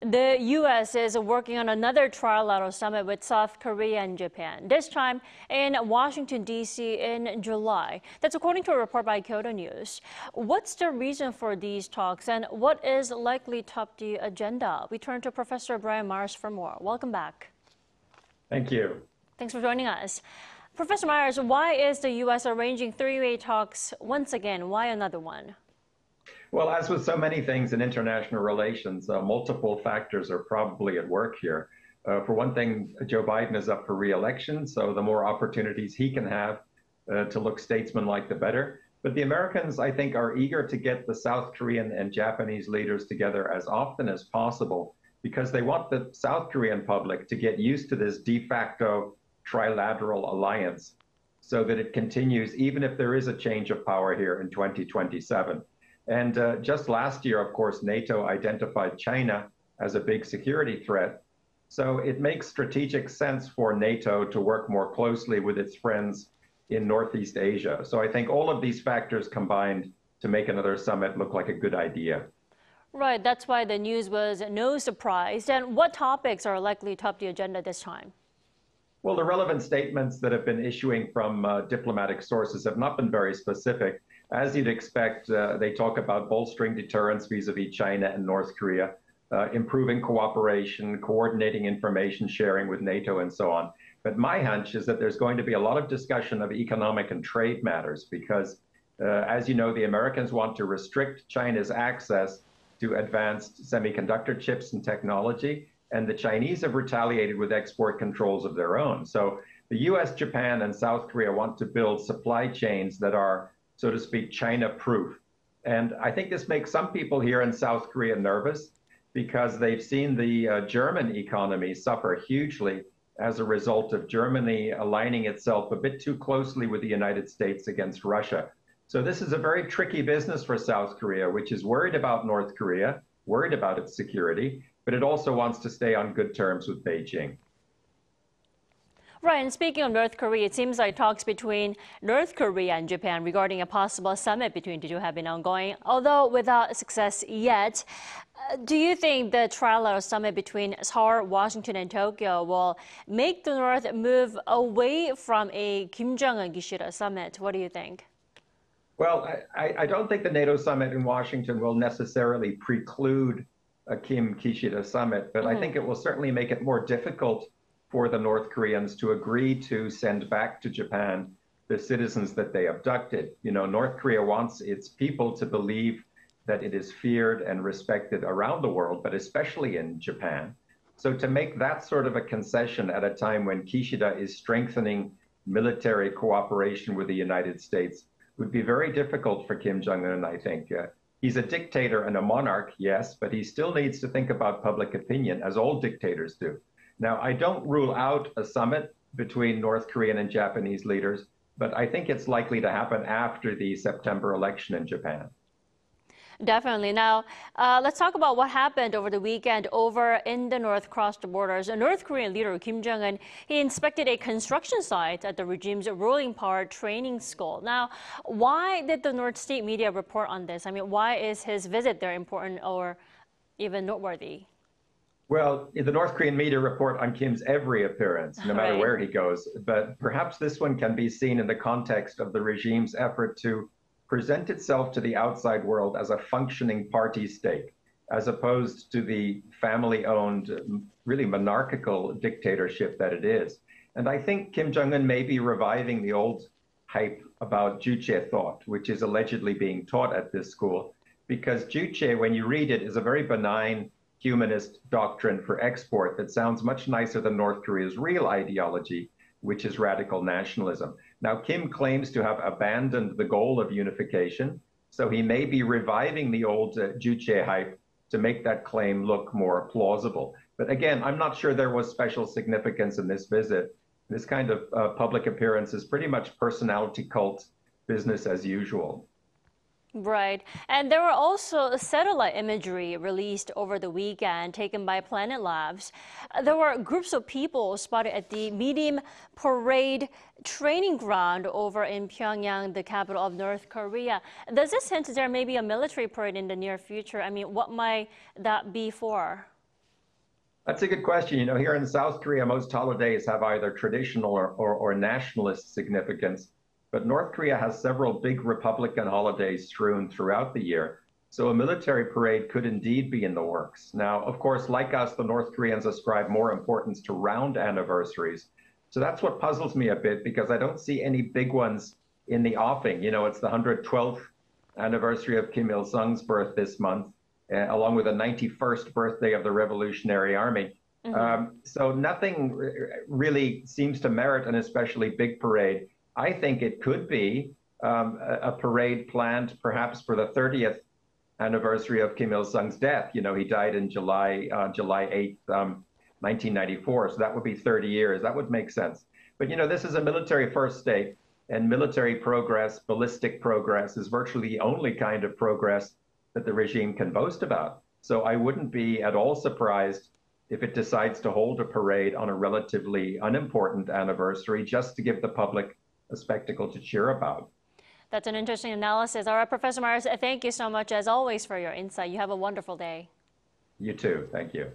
The U.S. is working on another trilateral summit with South Korea and Japan, this time in Washington, D.C. in July. That's according to a report by Kyodo News. What's the reason for these talks and what is likely top the agenda? We turn to Professor Brian Myers for more. Welcome back. Thank you. Thanks for joining us. Professor Myers, why is the U.S. arranging three-way talks once again? Why another one? Well, as with so many things in international relations, multiple factors are probably at work here. For one thing, Joe Biden is up for re-election, so the more opportunities he can have to look statesmanlike, the better. But the Americans, I think, are eager to get the South Korean and Japanese leaders together as often as possible because they want the South Korean public to get used to this de facto trilateral alliance so that it continues even if there is a change of power here in 2027. And just last year, of course, NATO identified China as a big security threat. So it makes strategic sense for NATO to work more closely with its friends in Northeast Asia. So I think all of these factors combined to make another summit look like a good idea. Right, that's why the news was no surprise. And what topics are likely to top the agenda this time? Well, the relevant statements that have been issuing from diplomatic sources have not been very specific. As you'd expect, they talk about bolstering deterrence vis-a-vis China and North Korea, improving cooperation, coordinating information sharing with NATO, and so on. But my hunch is that there's going to be a lot of discussion of economic and trade matters because, as you know, the Americans want to restrict China's access to advanced semiconductor chips and technology, and the Chinese have retaliated with export controls of their own. So the US, Japan, and South Korea want to build supply chains that are, so to speak, China-proof. And I think this makes some people here in South Korea nervous because they've seen the German economy suffer hugely as a result of Germany aligning itself a bit too closely with the United States against Russia. So this is a very tricky business for South Korea, which is worried about North Korea, worried about its security, but it also wants to stay on good terms with Beijing. Right, and speaking of North Korea, it seems like talks between North Korea and Japan regarding a possible summit between the two have been ongoing, although without success yet. Do you think the trilateral summit between Seoul, Washington, and Tokyo will make the North move away from a Kim Jong-un-Kishida summit? What do you think? Well, I don't think the NATO summit in Washington will necessarily preclude a Kim-Kishida summit, but I think it will certainly make it more difficult for the North Koreans to agree to send back to Japan the citizens that they abducted. You know, North Korea wants its people to believe that it is feared and respected around the world, but especially in Japan. So to make that sort of a concession at a time when Kishida is strengthening military cooperation with the United States would be very difficult for Kim Jong-un, I think. He's a dictator and a monarch, yes, but he still needs to think about public opinion, as all dictators do. Now, I don't rule out a summit between North Korean and Japanese leaders, but I think it's likely to happen after the September election in Japan. Definitely. Now, let's talk about what happened over the weekend over in the north across the borders. A North Korean leader, Kim Jong-un, he inspected a construction site at the regime's ruling power training school. Now, why did the North State media report on this? I mean, why is his visit there important or even noteworthy? Well, the North Korean media report on Kim's every appearance, no matter where he goes. But perhaps this one can be seen in the context of the regime's effort to present itself to the outside world as a functioning party state, as opposed to the family-owned, really monarchical dictatorship that it is. And I think Kim Jong-un may be reviving the old hype about Juche thought, which is allegedly being taught at this school, because Juche, when you read it, is a very benign humanist doctrine for export that sounds much nicer than North Korea's real ideology, which is radical nationalism. Now, Kim claims to have abandoned the goal of unification, so he may be reviving the old Juche hype to make that claim look more plausible. But again, I'm not sure there was special significance in this visit. This kind of public appearance is pretty much personality cult business as usual. Right. And there were also satellite imagery released over the weekend taken by Planet Labs. There were groups of people spotted at the Medium Parade training ground over in Pyongyang, the capital of North Korea. Does this hint there may be a military parade in the near future? I mean, what might that be for? That's a good question. You know, here in South Korea, most holidays have either traditional or nationalist significance, but North Korea has several big Republican holidays strewn throughout the year. So a military parade could indeed be in the works. Now, of course, like us, the North Koreans ascribe more importance to round anniversaries. So that's what puzzles me a bit because I don't see any big ones in the offing. You know, it's the 112th anniversary of Kim Il-sung's birth this month, along with the 91st birthday of the Revolutionary Army. So nothing really seems to merit an especially big parade. I think it could be a parade planned perhaps for the 30th anniversary of Kim Il-sung's death. You know, he died in July 8th, 1994. So that would be 30 years. That would make sense. But, you know, this is a military first state, and military progress, ballistic progress, is virtually the only kind of progress that the regime can boast about. So I wouldn't be at all surprised if it decides to hold a parade on a relatively unimportant anniversary just to give the public a spectacle to cheer about. That's an interesting analysis. All right, Professor Myers, thank you so much as always for your insight. You have a wonderful day. You too. Thank you.